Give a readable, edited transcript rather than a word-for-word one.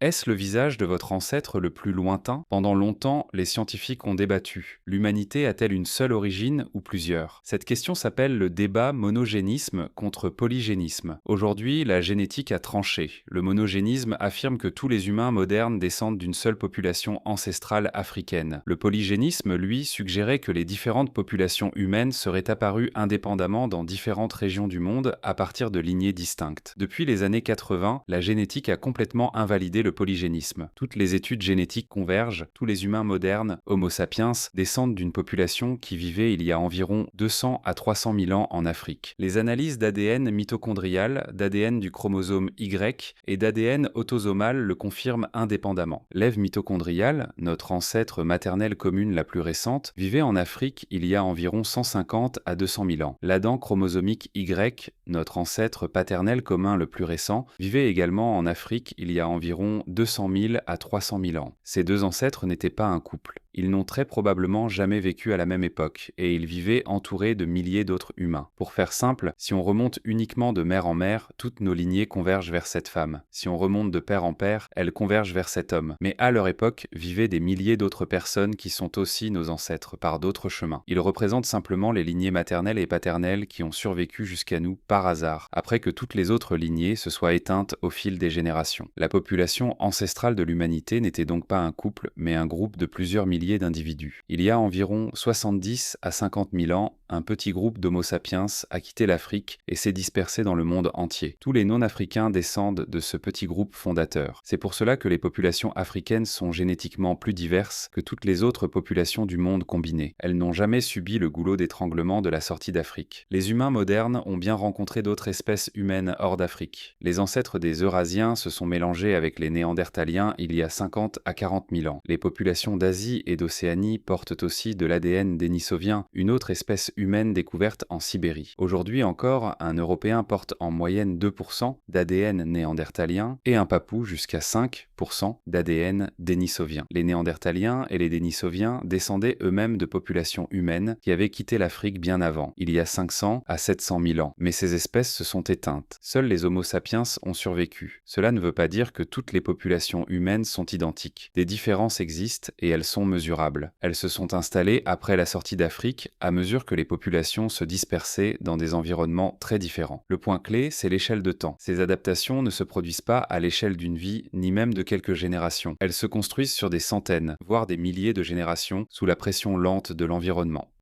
Est-ce le visage de votre ancêtre le plus lointain? Pendant longtemps, les scientifiques ont débattu. L'humanité a-t-elle une seule origine ou plusieurs? Cette question s'appelle le débat monogénisme contre polygénisme. Aujourd'hui, la génétique a tranché. Le monogénisme affirme que tous les humains modernes descendent d'une seule population ancestrale africaine. Le polygénisme, lui, suggérait que les différentes populations humaines seraient apparues indépendamment dans différentes régions du monde à partir de lignées distinctes. Depuis les années 80, la génétique a complètement invalidé le polygénisme. Toutes les études génétiques convergent, tous les humains modernes, Homo sapiens, descendent d'une population qui vivait il y a environ 200 à 300 000 ans en Afrique. Les analyses d'ADN mitochondrial, d'ADN du chromosome Y et d'ADN autosomal le confirment indépendamment. L'Ève mitochondriale, notre ancêtre maternelle commune la plus récente, vivait en Afrique il y a environ 150 à 200 000 ans. L'Adam chromosomique Y, notre ancêtre paternel commun le plus récent, vivait également en Afrique il y a environ 200 000 à 300 000 ans. Ces deux ancêtres n'étaient pas un couple. Ils n'ont très probablement jamais vécu à la même époque, et ils vivaient entourés de milliers d'autres humains. Pour faire simple, si on remonte uniquement de mère en mère, toutes nos lignées convergent vers cette femme. Si on remonte de père en père, elles convergent vers cet homme. Mais à leur époque, vivaient des milliers d'autres personnes qui sont aussi nos ancêtres par d'autres chemins. Ils représentent simplement les lignées maternelles et paternelles qui ont survécu jusqu'à nous par hasard, après que toutes les autres lignées se soient éteintes au fil des générations. La population ancestrale de l'humanité n'était donc pas un couple, mais un groupe de plusieurs milliers d'individus. Il y a environ 70 à 50 000 ans, un petit groupe d'Homo sapiens a quitté l'Afrique et s'est dispersé dans le monde entier. Tous les non-africains descendent de ce petit groupe fondateur. C'est pour cela que les populations africaines sont génétiquement plus diverses que toutes les autres populations du monde combinées. Elles n'ont jamais subi le goulot d'étranglement de la sortie d'Afrique. Les humains modernes ont bien rencontré d'autres espèces humaines hors d'Afrique. Les ancêtres des Eurasiens se sont mélangés avec les Néandertaliens il y a 50 à 40 000 ans. Les populations d'Asie et d'Océanie portent aussi de l'ADN dénisovien, une autre espèce humaine découverte en Sibérie. Aujourd'hui encore, un Européen porte en moyenne 2% d'ADN néandertalien et un Papou jusqu'à 5% d'ADN dénisovien. Les Néandertaliens et les Dénisoviens descendaient eux-mêmes de populations humaines qui avaient quitté l'Afrique bien avant, il y a 500 à 700 000 ans. Mais ces espèces se sont éteintes. Seuls les Homo sapiens ont survécu. Cela ne veut pas dire que toutes les populations humaines sont identiques. Des différences existent et elles sont mesurables. Elles se sont installées après la sortie d'Afrique à mesure que les populations se dispersaient dans des environnements très différents. Le point clé, c'est l'échelle de temps. Ces adaptations ne se produisent pas à l'échelle d'une vie, ni même de quelques générations. Elles se construisent sur des centaines, voire des milliers de générations, sous la pression lente de l'environnement.